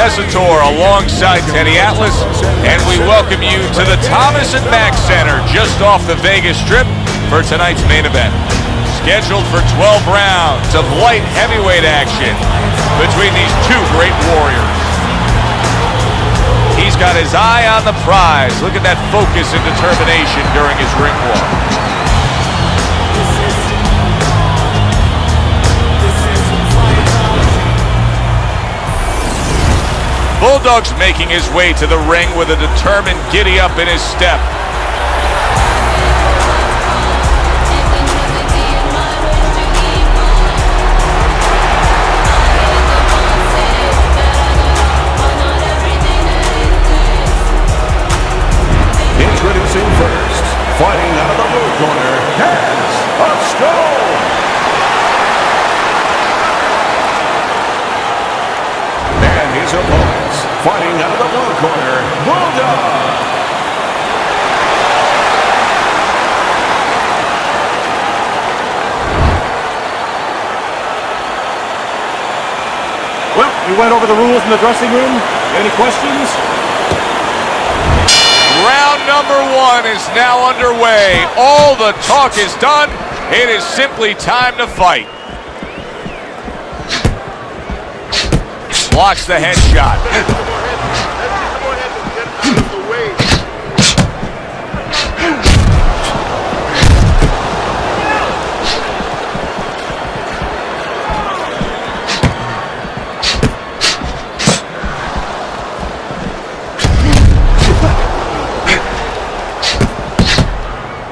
Tessitore alongside Teddy Atlas, and we welcome you to the Thomas & Mack Center just off the Vegas Strip for tonight's main event. Scheduled for 12 rounds of light heavyweight action between these two great warriors. He's got his eye on the prize. Look at that focus and determination during his ring walk. Bulldog's making his way to the ring with a determined giddy-up in his step. Introducing first, fighting out of the blue corner, Hands of Stone. And his opponents, fighting out of the blue corner, Bulldog. Well, we went over the rules in the dressing room. Any questions? Round number one is now underway. All the talk is done. It is simply time to fight. Blocks the headshot.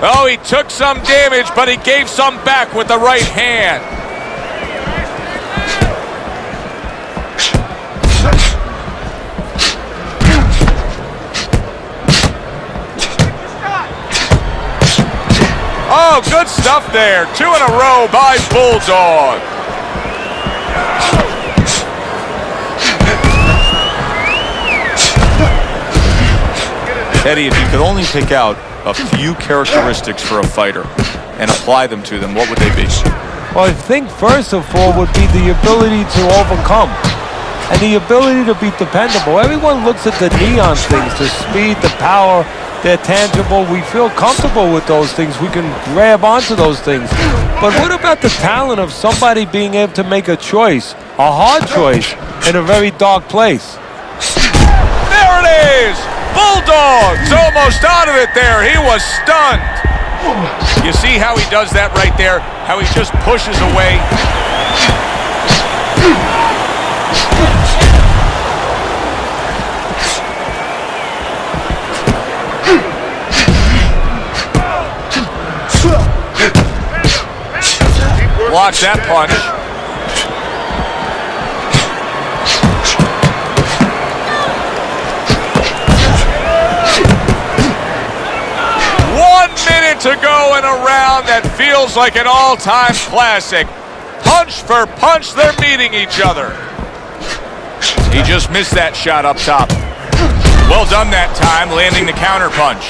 Oh, he took some damage, but he gave some back with the right hand. Oh, good stuff there. 2 in a row by Bulldog. Eddie, if you could only pick out a few characteristics for a fighter and apply them to them, what would they be? Well, I think first of all would be the ability to overcome and the ability to be dependable. Everyone looks at the neon things, the speed, the power, they're tangible. We feel comfortable with those things. We can grab onto those things. But what about the talent of somebody being able to make a choice, a hard choice, in a very dark place? There it is! Bulldog's almost out of it there. He was stunned. You see how he does that right there? How he just pushes away. Blocks that punch. To go in a round that feels like an all-time classic. Punch for punch, they're meeting each other. He just missed that shot up top. Well done that time, landing the counter punch.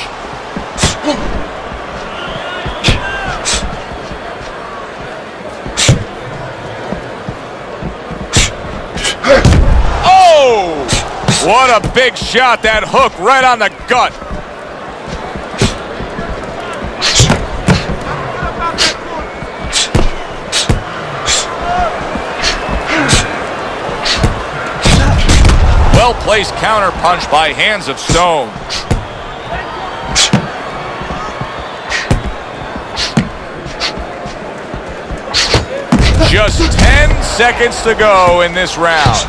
Oh! What a big shot, that hook right on the gut. Well-placed counter punch by Hands of Stone. Just 10 seconds to go in this round.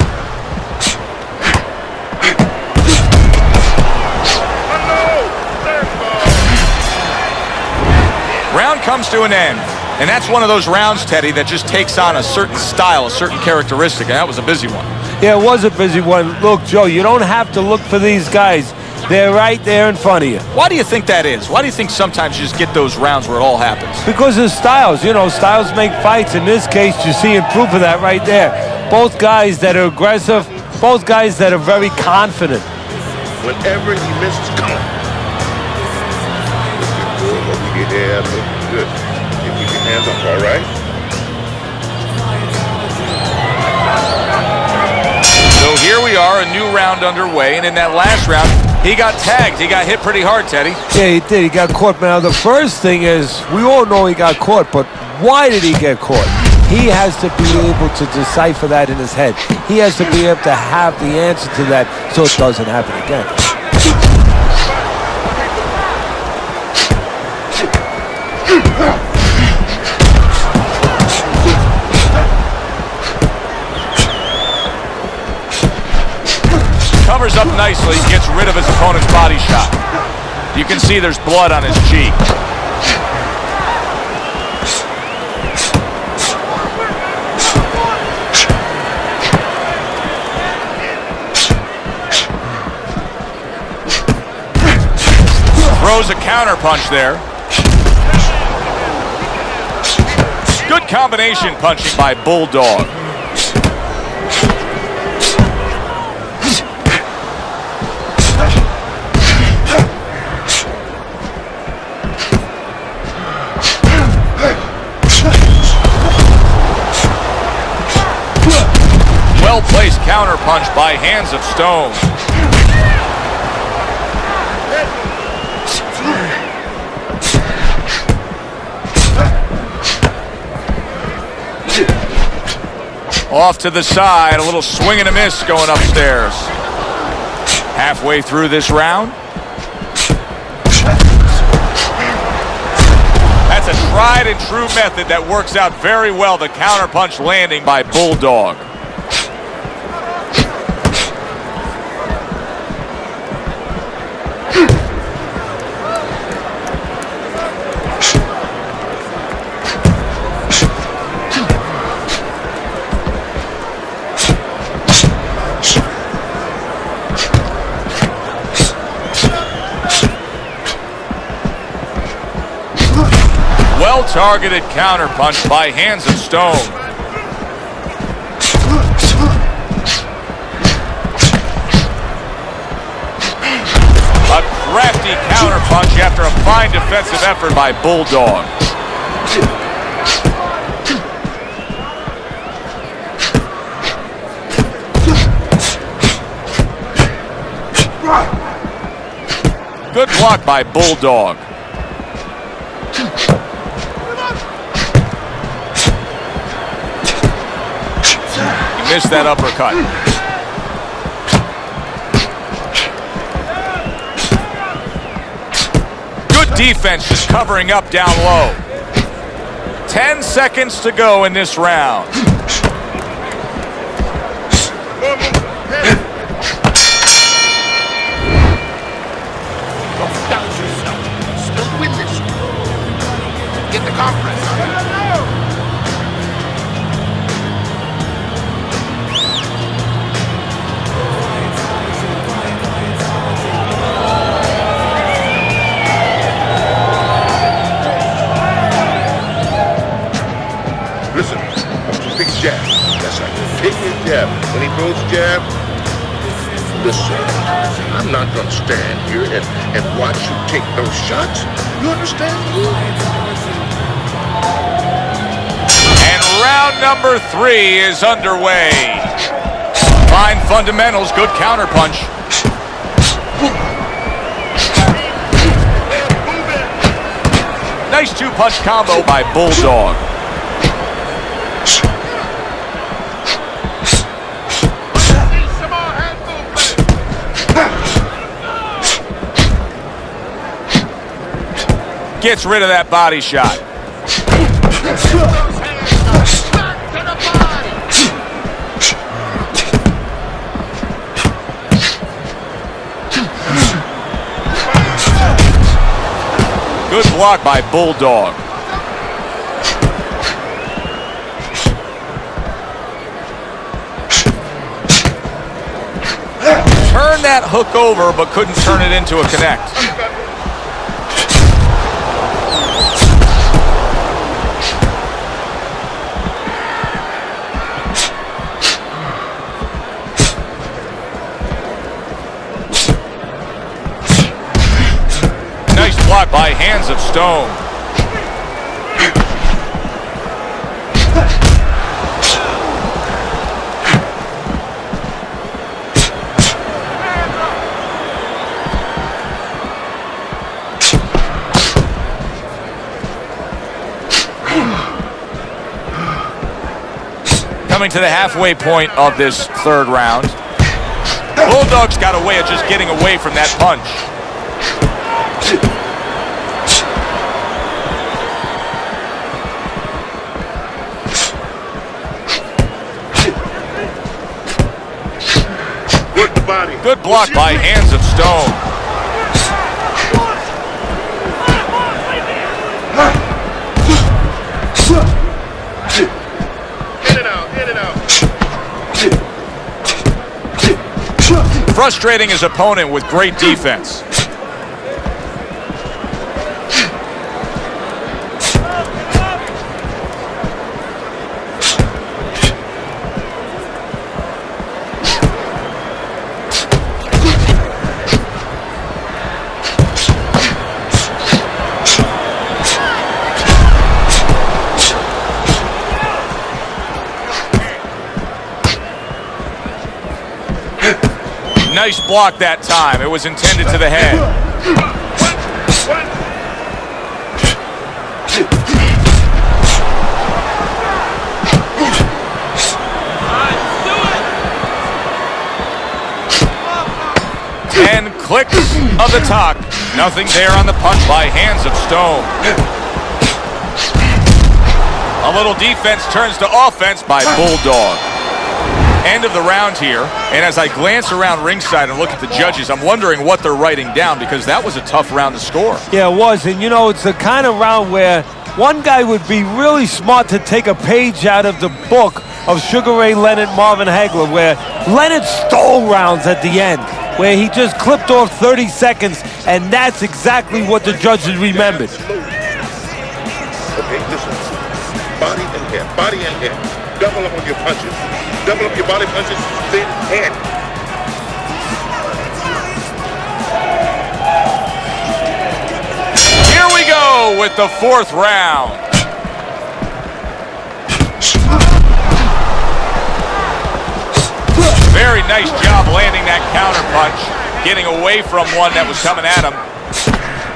Round comes to an end. And that's one of those rounds, Teddy, that just takes on a certain style, a certain characteristic, and that was a busy one. Yeah, it was a busy one. Look, Joe, you don't have to look for these guys. They're right there in front of you. Why do you think that is? Why do you think sometimes you just get those rounds where it all happens? Because of styles. You know, styles make fights. In this case, you're seeing proof of that right there. Both guys that are aggressive, both guys that are very confident. Whenever he misses, come on. Yeah, good. You keep your hands up, all right? So here we are, a new round underway, and in that last round, he got tagged. He got hit pretty hard, Teddy. Yeah, he did. He got caught. Now, the first thing is, we all know he got caught, but why did he get caught? He has to be able to decipher that in his head. He has to be able to have the answer to that so it doesn't happen again. Covers up nicely, gets rid of his opponent's body shot. You can see there's blood on his cheek. Throws a counter punch there. Good combination punching by Bulldog. Well-placed counter punch by Hands of Stone. Off to the side, a little swing and a miss going upstairs. Halfway through this round. That's a tried and true method that works out very well. The counter punch landing by Bulldog. Well-targeted counter punch by Hands of Stone. A crafty counter punch after a fine defensive effort by Bulldog. Good block by Bulldog. Missed that uppercut. Good defense, just covering up down low. 10 seconds to go in this round. Don't doubt yourself. Still win this. Get the compress. Listen, big jab. That's right. Take your jab. When he throws a jab, listen, I'm not going to stand here and watch you take those shots. You understand? And round number 3 is underway. Fine fundamentals, good counter punch. Nice two-punch combo by Bulldog. Gets rid of that body shot. Good block by Bulldog. Turned that hook over, but couldn't turn it into a connect. Block by Hands of Stone. Coming to the halfway point of this third round. Bulldog's got a way of just getting away from that punch. Work the body. Good block by Hands of Stone. In and out, in and out. Frustrating his opponent with great defense. Nice block that time. It was intended to the head. And clicks of the talk. Nothing there on the punch by Hands of Stone. A little defense turns to offense by Bulldog. End of the round here, and as I glance around ringside and look at the judges, I'm wondering what they're writing down, because that was a tough round to score. Yeah, it was, and you know, it's the kind of round where one guy would be really smart to take a page out of the book of Sugar Ray Leonard, Marvin Hagler, where Leonard stole rounds at the end, where he just clipped off 30 seconds, and that's exactly what the judges remembered. Okay, listen. Body and head, body and head. Double up on your punches. Double up your body punches, then head. Here we go with the fourth round. Very nice job landing that counter punch, getting away from one that was coming at him.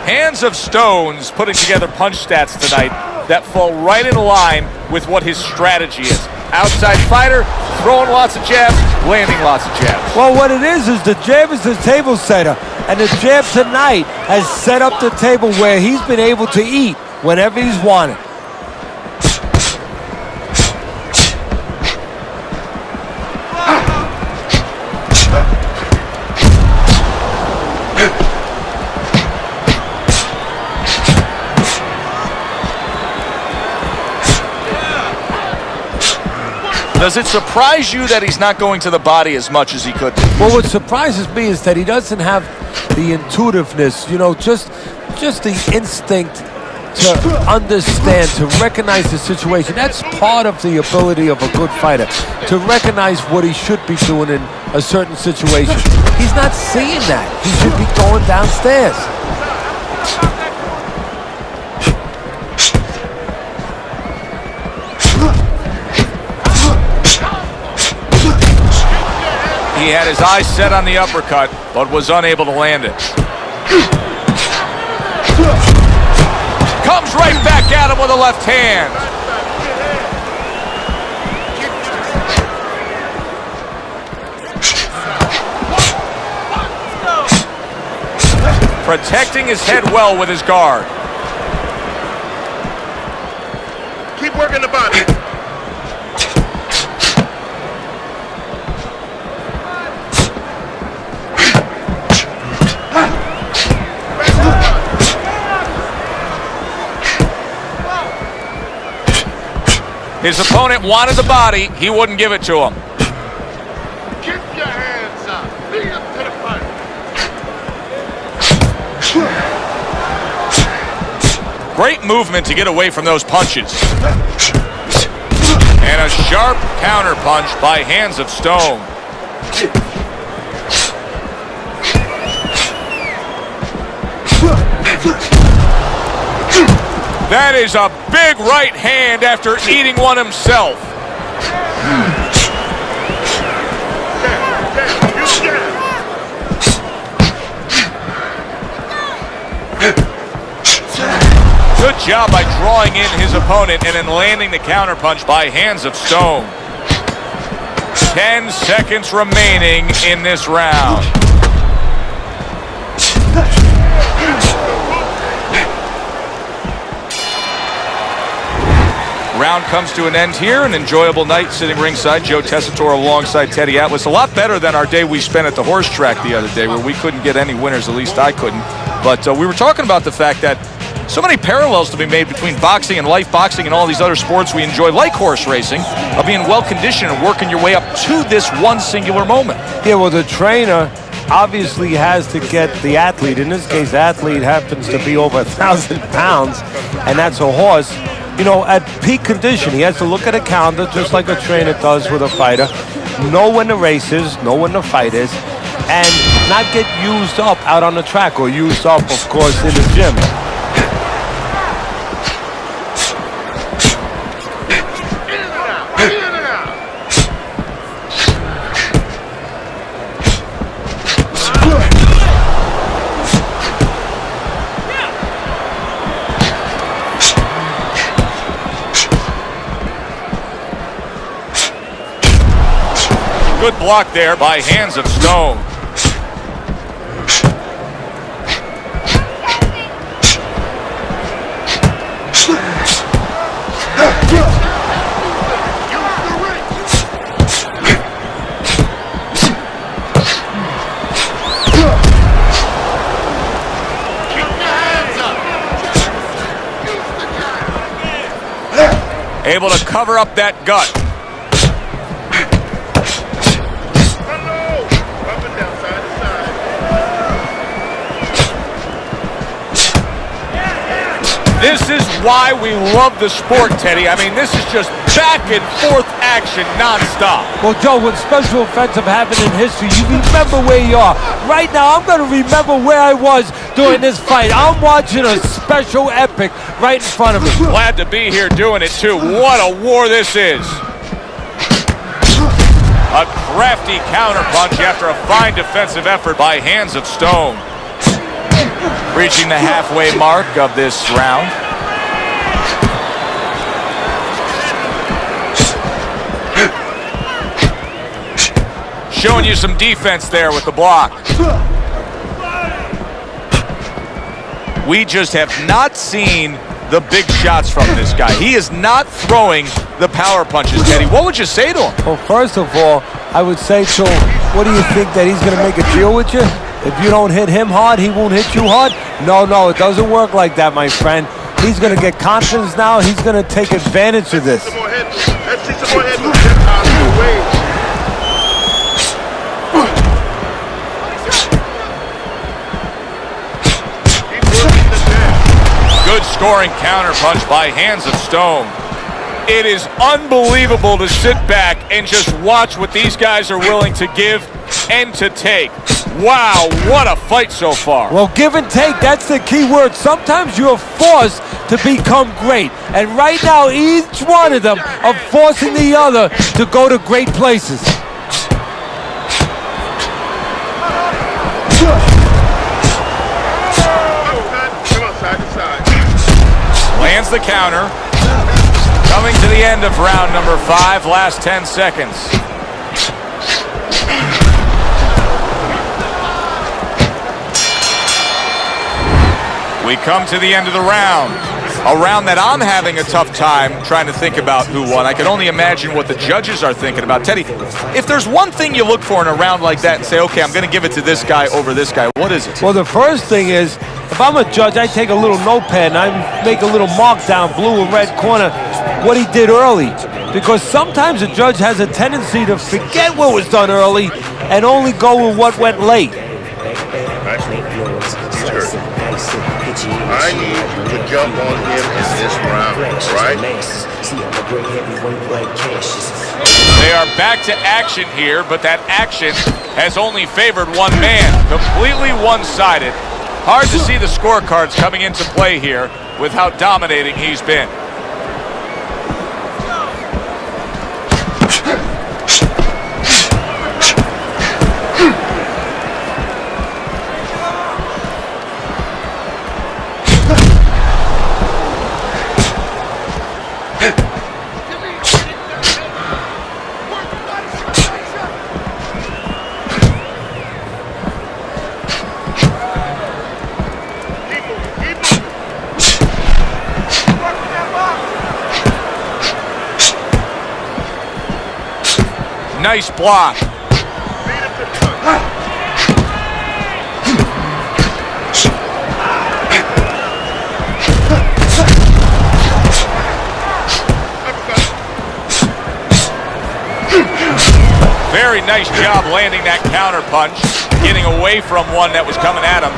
Hands of Stone's putting together punch stats tonight that fall right in line with what his strategy is. Outside fighter, throwing lots of jabs, landing lots of jabs. Well, what it is the jab is the table setter, and the jab tonight has set up the table where he's been able to eat whenever he's wanted. Does it surprise you that he's not going to the body as much as he could? Well, what surprises me is that he doesn't have the intuitiveness, you know, just the instinct to understand, to recognize the situation. That's part of the ability of a good fighter, to recognize what he should be doing in a certain situation. He's not seeing that. He should be going downstairs. He had his eyes set on the uppercut, but was unable to land it. Comes right back at him with a left hand. Protecting his head well with his guard. Keep working the body. His opponent wanted the body, he wouldn't give it to him. Keep your hands up. Lead him to the fight. Great movement to get away from those punches. And a sharp counter punch by Hands of Stone. That is a big right hand after eating one himself. Good job by drawing in his opponent and then landing the counterpunch by Hands of Stone. 10 seconds remaining in this round. Round comes to an end here. An enjoyable night sitting ringside. Joe Tessitore alongside Teddy Atlas. A lot better than our day we spent at the horse track the other day, where we couldn't get any winners. At least I couldn't. But we were talking about the fact that so many parallels to be made between boxing and life boxing and all these other sports we enjoy, like horse racing, of being well-conditioned and working your way up to this one singular moment. Yeah, well, the trainer obviously has to get the athlete. In this case, the athlete happens to be over 1,000 pounds, and that's a horse. You know, at peak condition, he has to look at a calendar just like a trainer does with a fighter, know when the race is, know when the fight is, and not get used up out on the track, or used up, of course, in the gym. Good block there by Hands of Stone. Able to cover up that gut. This is why we love the sport, Teddy. I mean, this is just back and forth action nonstop. Well, Joe, when special events have happened in history, you remember where you are. Right now, I'm going to remember where I was during this fight. I'm watching a special epic right in front of me. Glad to be here doing it, too. What a war this is. A crafty counterpunch after a fine defensive effort by Hands of Stone. Reaching the halfway mark of this round. Showing you some defense there with the block. We just have not seen the big shots from this guy. He is not throwing the power punches, Teddy. What would you say to him? Well, first of all, I would say to him, what do you think, that he's going to make a deal with you? If you don't hit him hard, he won't hit you hard? No, it doesn't work like that, my friend. He's going to get confidence now. He's going to take advantage of this. Let's see some more head movement out of the way. Good scoring counterpunch by Hands of Stone. It is unbelievable to sit back and just watch what these guys are willing to give and to take. Wow, what a fight so far. Well, give and take, that's the key word. Sometimes you're forced to become great. And right now, each one of them are forcing the other to go to great places. Lands the counter. Coming to the end of round number 5, last 10 seconds. We come to the end of the round. A round that I'm having a tough time trying to think about who won. I can only imagine what the judges are thinking about. Teddy, if there's one thing you look for in a round like that and say, okay, I'm going to give it to this guy over this guy, what is it? Well, the first thing is, if I'm a judge, I take a little notepad and I make a little mark down, blue or red corner, what he did early. Because sometimes a judge has a tendency to forget what was done early and only go with what went late. I need you to jump on him in this round, right? They are back to action here, but that action has only favored one man. Completely one-sided. Hard to see the scorecards coming into play here with how dominating he's been. Nice block. Very nice job landing that counter punch, getting away from one that was coming at him.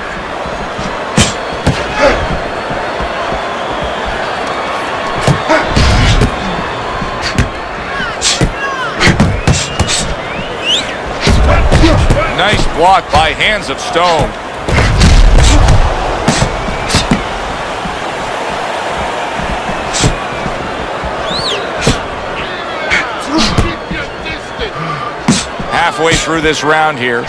Nice block by Hands of Stone. Halfway through this round here.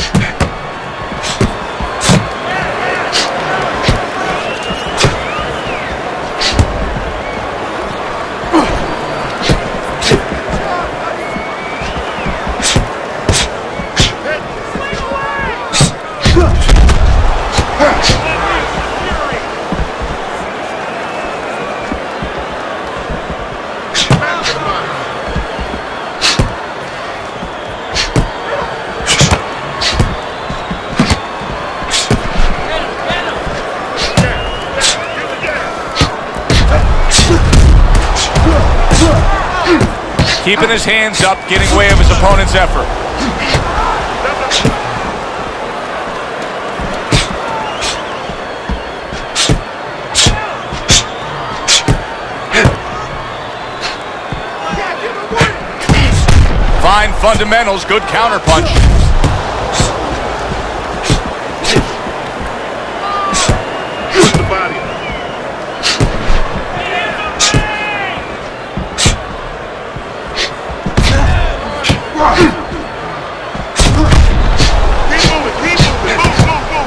Keeping his hands up, getting away of his opponent's effort. Fine fundamentals, good counterpunch.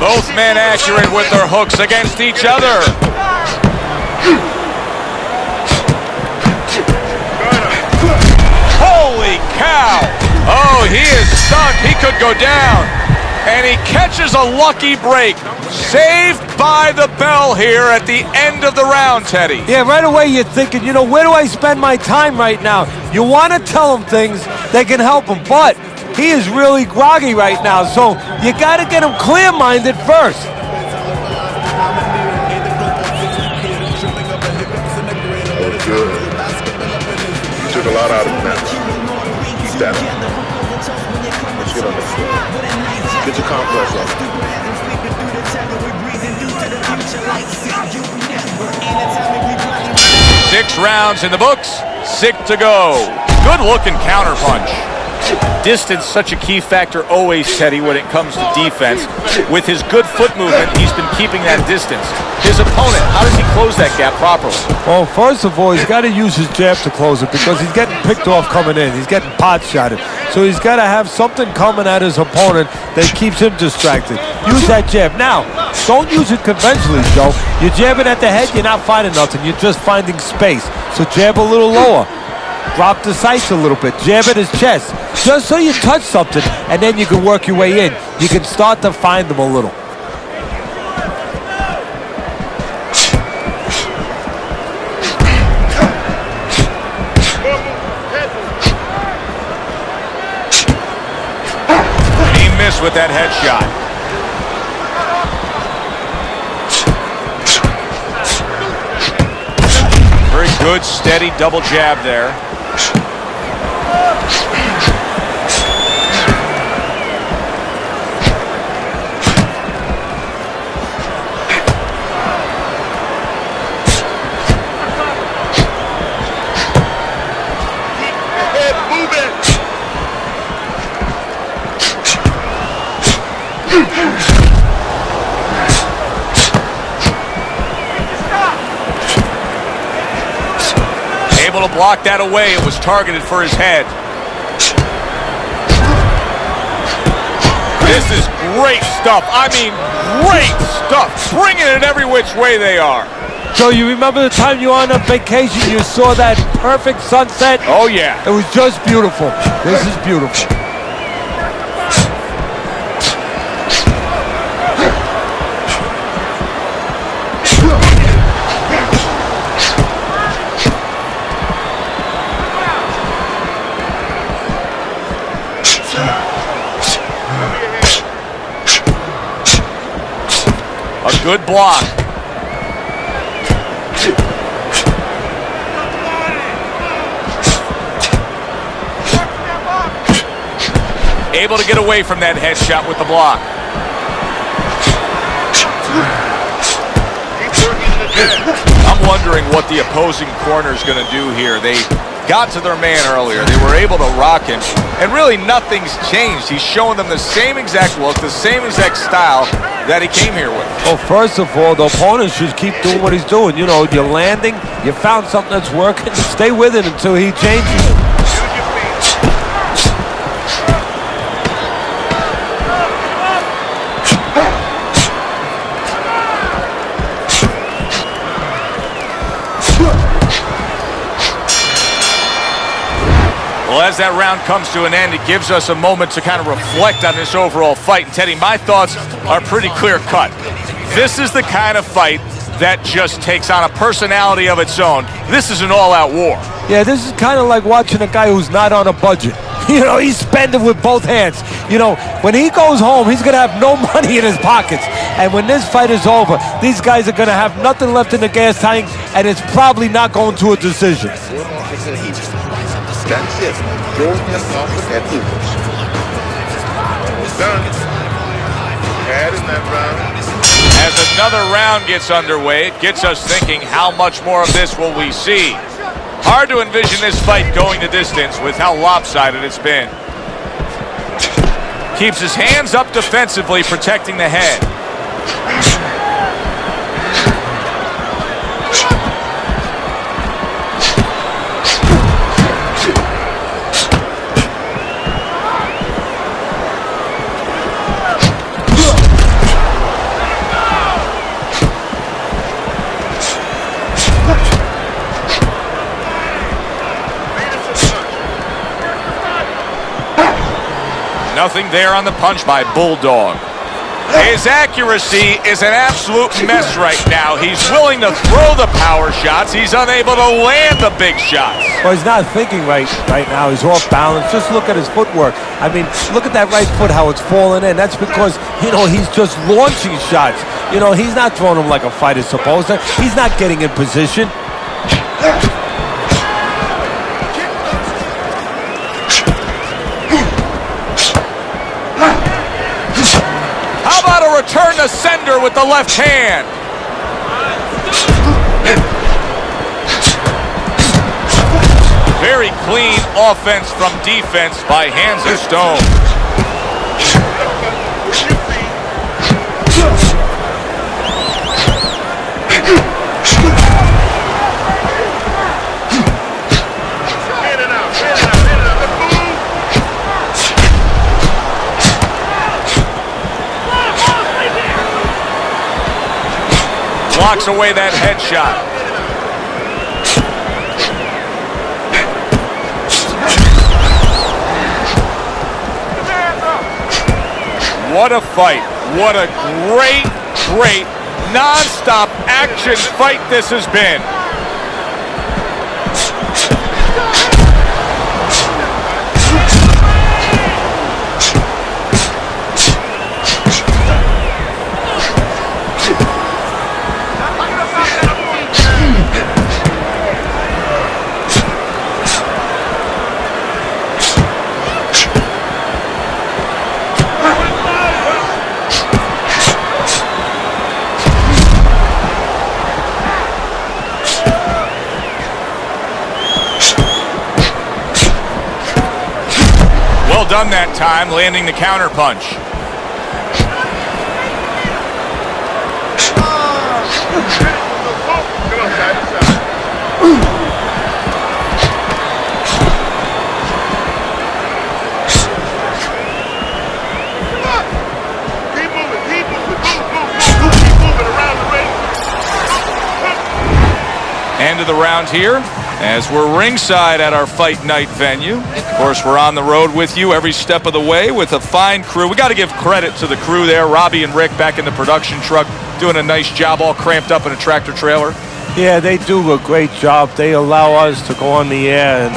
Both men accurate with their hooks against each other. Holy cow! Oh, he is stunned. He could go down. And he catches a lucky break. Saved by the bell here at the end of the round, Teddy. Yeah, right away you're thinking, you know, where do I spend my time right now? You want to tell him things that can help him, but he is really groggy right now, so you got to get him clear-minded first. Good. You took a lot out of the match. Keep that up. Let's get on the floor. Get your compress on. 6 rounds in the books, 6 to go. Good looking counterpunch. Distance, such a key factor always, Teddy, when it comes to defense. With his good foot movement, he's been keeping that distance. His opponent, how does he close that gap properly? Well, first of all, he's got to use his jab to close it because he's getting picked off coming in. He's getting pot shotted. So he's got to have something coming at his opponent that keeps him distracted. Use that jab. Now, don't use it conventionally, Joe. You're jabbing at the head, you're not finding nothing. You're just finding space. So jab a little lower. Drop the sights a little bit. Jab at his chest. Just so you touch something, and then you can work your way in. You can start to find them a little. He missed with that headshot. Very good, steady double jab there. Able to block that away. It was targeted for his head. This is great stuff. I mean, great stuff. Bringing it every which way they are. So you remember the time you were on a vacation, you saw that perfect sunset? Oh, yeah. It was just beautiful. This is beautiful. A good block. Able to get away from that headshot with the block. I'm wondering what the opposing corner is going to do here. They got to their man earlier. They were able to rock him, and really nothing's changed. He's showing them the same exact look, the same exact style that he came here with. Well, first of all, the opponent should keep doing what he's doing. You know, you're landing, you found something that's working, stay with it until he changes it. Well, as that round comes to an end, it gives us a moment to kind of reflect on this overall fight. And Teddy, my thoughts are pretty clear-cut. This is the kind of fight that just takes on a personality of its own. This is an all-out war. Yeah, this is kind of like watching a guy who's not on a budget. You know, he's spending with both hands. You know, when he goes home, he's going to have no money in his pockets. And when this fight is over, these guys are going to have nothing left in the gas tank, and it's probably not going to a decision. That's it. Throw him off with that movement. Done. Had in that round. As another round gets underway, it gets us thinking, how much more of this will we see? Hard to envision this fight going the distance with how lopsided it's been. Keeps his hands up defensively, protecting the head. Nothing there on the punch by Bulldog. His accuracy is an absolute mess right now. He's willing to throw the power shots. He's unable to land the big shots. Well, he's not thinking right now. He's off balance. Just look at his footwork. I mean, look at that right foot, how it's falling in. That's because, you know, he's just launching shots. You know, he's not throwing them like a fighter's supposed to. He's not getting in position. Return to sender with the left hand. Very clean offense from defense by Hands of Stone. Blocks away that headshot. What a fight. What a great, non-stop action fight this has been. Done that time, landing the counter punch. End of the round here, as we're ringside at our fight night venue. Of course, we're on the road with you every step of the way with a fine crew. We got to give credit to the crew there. Robbie and Rick back in the production truck doing a nice job, all cramped up in a tractor trailer. Yeah, they do a great job. They allow us to go on the air and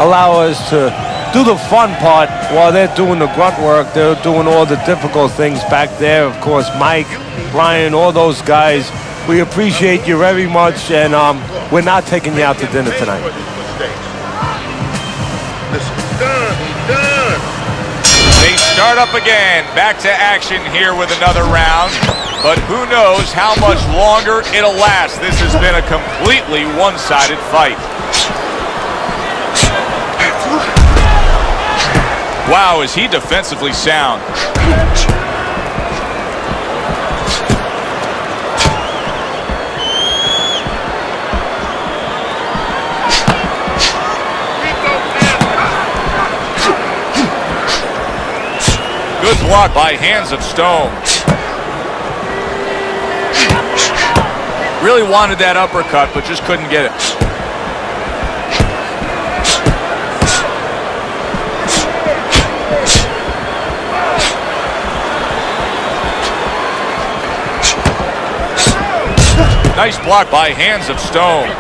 allow us to do the fun part while they're doing the grunt work. They're doing all the difficult things back there. Of course, Mike, Brian, all those guys. We appreciate you very much, and we're not taking you out to dinner tonight. They start up again. Back to action here with another round. But who knows how much longer it'll last. This has been a completely one-sided fight. Wow, is he defensively sound. Good block by Hands of Stone. Really wanted that uppercut, but just couldn't get it. Nice block by Hands of Stone.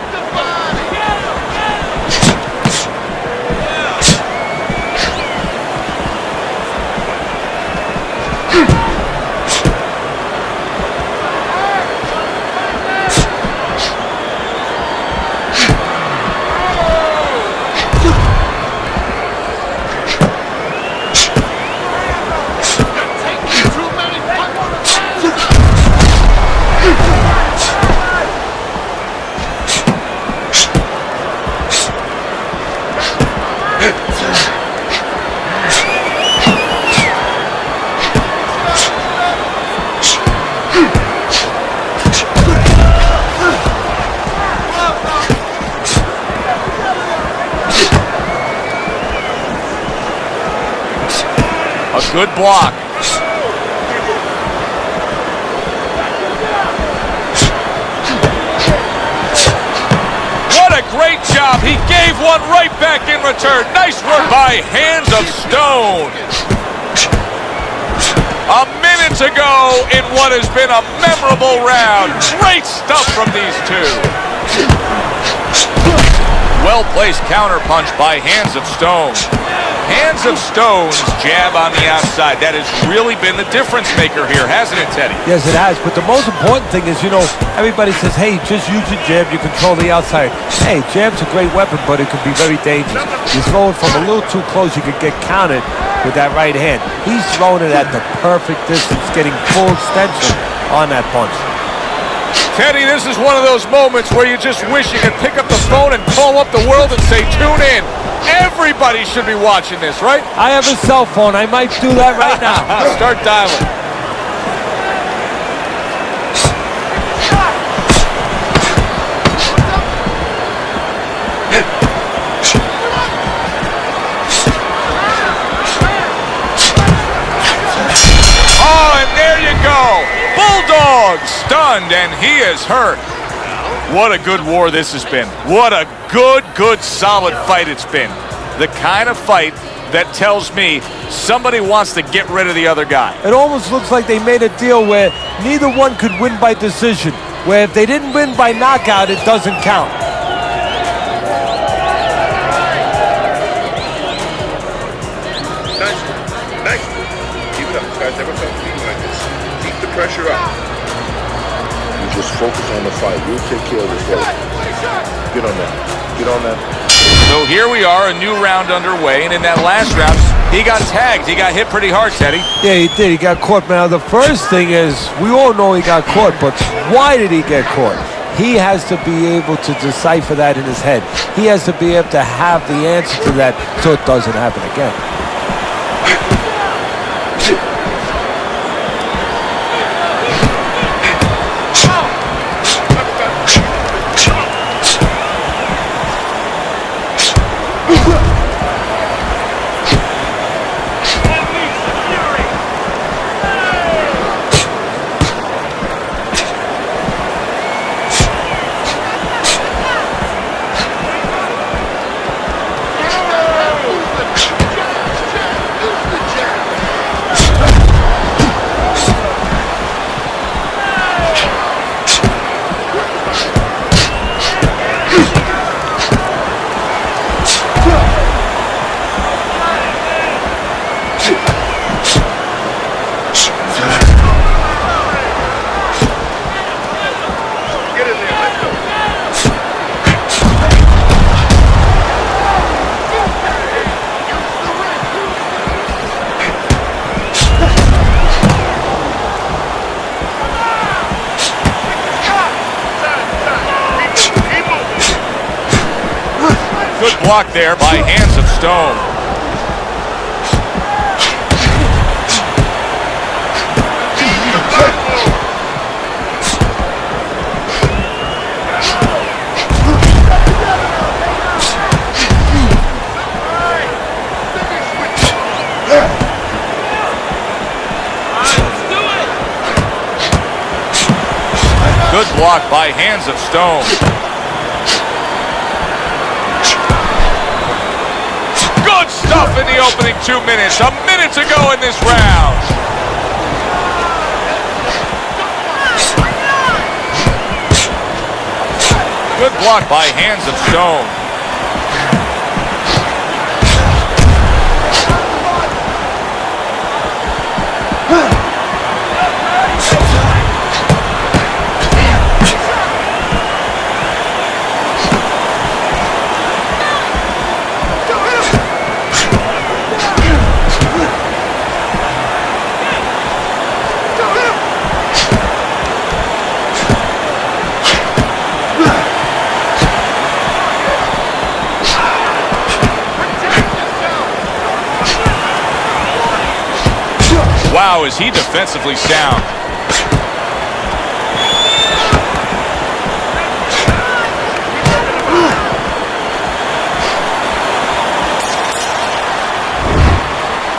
A good block. What a great job. He gave one right back in return. Nice work by Hands of Stone. A minute to go in what has been a memorable round. Great stuff from these two. Well-placed counterpunch by Hands of Stone. Hands of Stone's jab on the outside. That has really been the difference maker here, hasn't it, Teddy? Yes, it has. But the most important thing is, you know, everybody says, hey, just use your jab. You control the outside. Hey, jab's a great weapon, but it can be very dangerous. You throw it from a little too close, you could get counted with that right hand. He's throwing it at the perfect distance, getting full extension on that punch. Teddy, this is one of those moments where you just wish you could pick up the phone and call up the world and say, tune in. Everybody should be watching this, right? I have a cell phone. I might do that right now. Start dialing. Oh, and there you go. Bulldog stunned, and he is hurt. What a good war this has been. What a good, solid fight it's been. The kind of fight that tells me somebody wants to get rid of the other guy. It almost looks like they made a deal where neither one could win by decision, where if they didn't win by knockout, it doesn't count. Nice. Keep it up. This guy's never felt beaten like this. Keep the pressure up. You just focus on the fight. We'll take care of this later. Get on that. Get on that. So here we are, a new round underway, and in that last round, he got tagged. He got hit pretty hard, Teddy. Yeah, he did. He got caught. Now, the first thing is, we all know he got caught, but why did he get caught? He has to be able to decipher that in his head. He has to be able to have the answer to that so it doesn't happen again. Good block there by Hands of Stone. Good block by Hands of Stone. Good stuff in the opening 2 minutes. A minute to go in this round. Good block by Hands of Stone. Wow, is he defensively sound.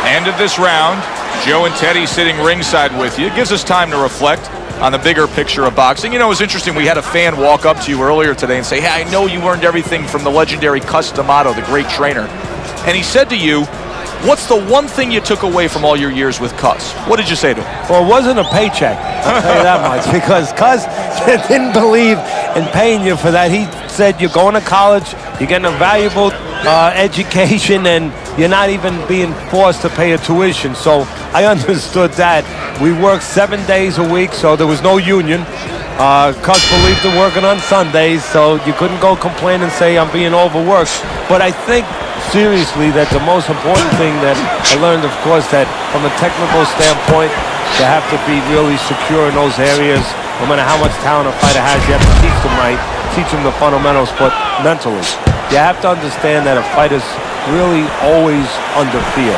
End of this round. Joe and Teddy sitting ringside with you. It gives us time to reflect on the bigger picture of boxing. You know, it was interesting. We had a fan walk up to you earlier today and say, hey, I know you learned everything from the legendary Cus D'Amato, the great trainer. And he said to you, what's the one thing you took away from all your years with Cus? What did you say to him? Well, it wasn't a paycheck, I'll tell you that much, because Cus didn't believe in paying you for that. He said you're going to college, you're getting a valuable education, and you're not even being forced to pay a tuition. So I understood that. We worked 7 days a week, so there was no union. Cus believed in working on Sundays, so you couldn't go complain and say I'm being overworked. But I think seriously that the most important thing that I learned, of course, that from a technical standpoint, you have to be really secure in those areas. No matter how much talent a fighter has, you have to teach them right, teach them the fundamentals, but mentally. You have to understand that a fighter's really always under fear.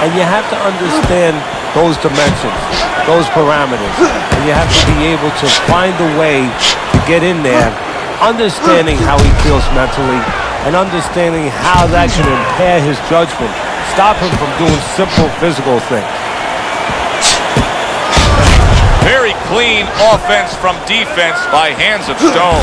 And you have to understand those dimensions, those parameters. And you have to be able to find a way to get in there, understanding how he feels mentally, and understanding how that can impair his judgment, stop him from doing simple physical things. Very clean offense from defense by Hands of Stone.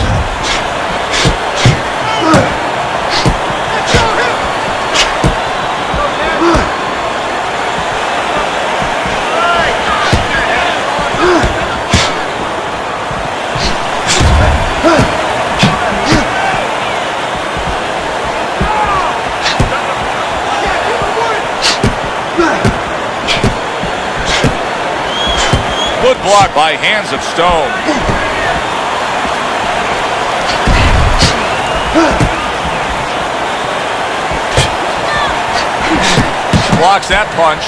Good block by Hands of Stone. Blocks that punch.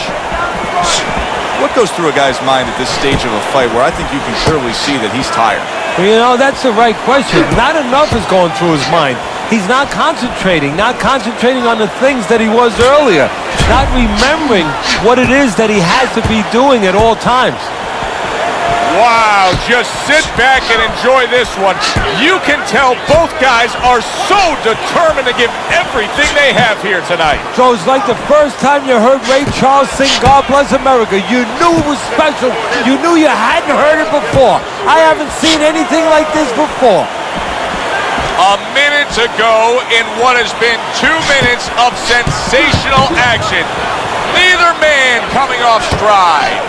What goes through a guy's mind at this stage of a fight where I think you can clearly see that he's tired? Well, you know, that's the right question. Not enough is going through his mind. He's not concentrating on the things that he was earlier, not remembering what it is that he has to be doing at all times. Wow, just sit back and enjoy this one. You can tell both guys are so determined to give everything they have here tonight. So it's like the first time you heard Ray Charles sing God Bless America. You knew it was special. You knew you hadn't heard it before. I haven't seen anything like this before. A minute to go in what has been 2 minutes of sensational action. Neither man coming off stride.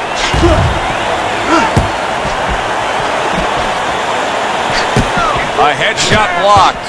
A headshot blocked.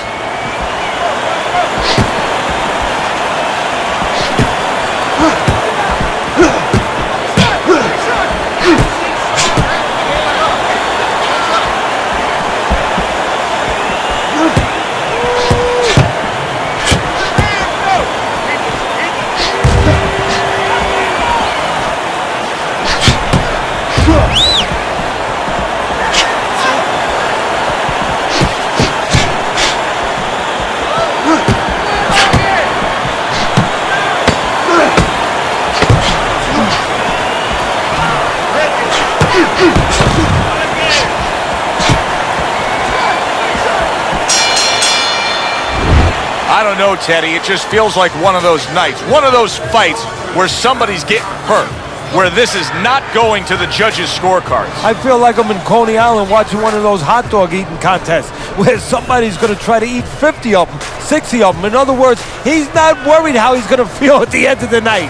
I don't know, Teddy. It just feels like one of those nights, one of those fights where somebody's getting hurt, where this is not going to the judges' scorecards. I feel like I'm in Coney Island watching one of those hot dog eating contests where somebody's going to try to eat 50 of them, 60 of them. In other words, he's not worried how he's going to feel at the end of the night.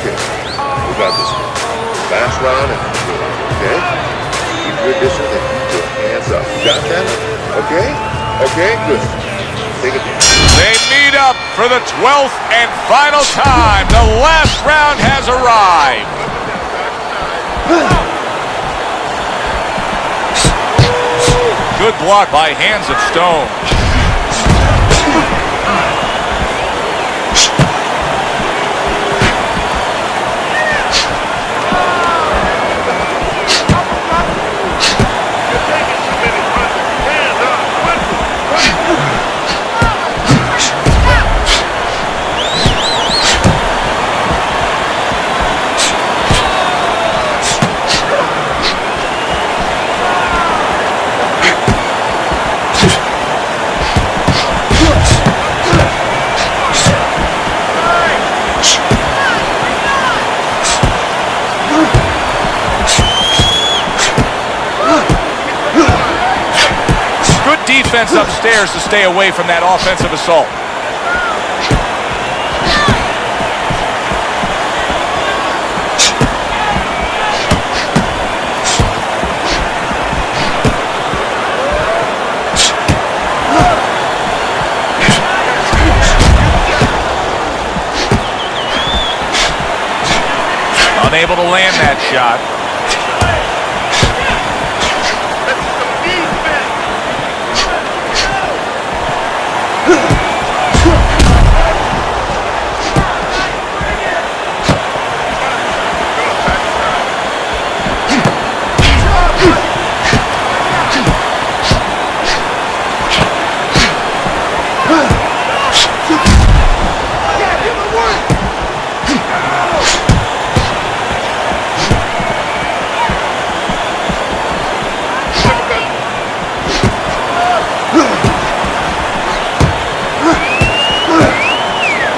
Okay, we got this one. Last round and okay? Keep your distance and keep your hands up. You got that? Okay? Okay, good. Take it. They meet up for the 12th and final time. The last round has arrived. Good block by Hands of Stone. Defense upstairs to stay away from that offensive assault. Unable to land that shot.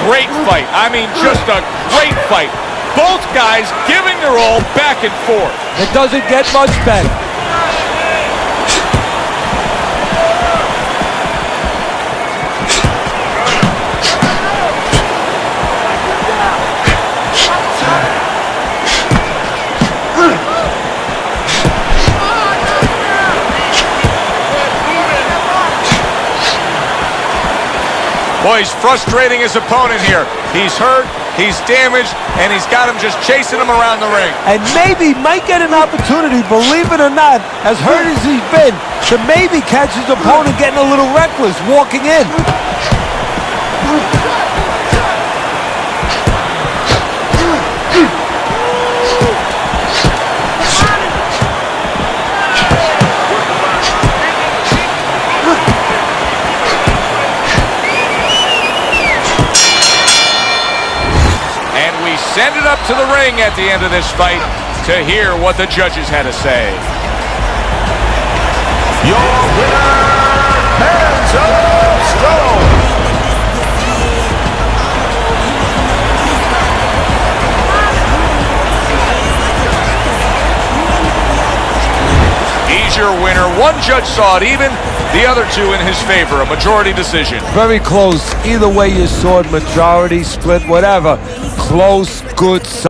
Great fight. I mean, just a great fight. Both guys giving their all back and forth. It doesn't get much better. Boy, he's frustrating his opponent here. He's hurt, he's damaged, and he's got him just chasing him around the ring. And maybe might get an opportunity, believe it or not, as hurt as he's been, to maybe catch his opponent getting a little reckless, walking in. Send it up to the ring at the end of this fight to hear what the judges had to say. Your winner, Hands of Stone. He's your winner. One judge saw it even, the other two in his favor. A majority decision. Very close. Either way you saw it, majority, split, whatever. Close, good.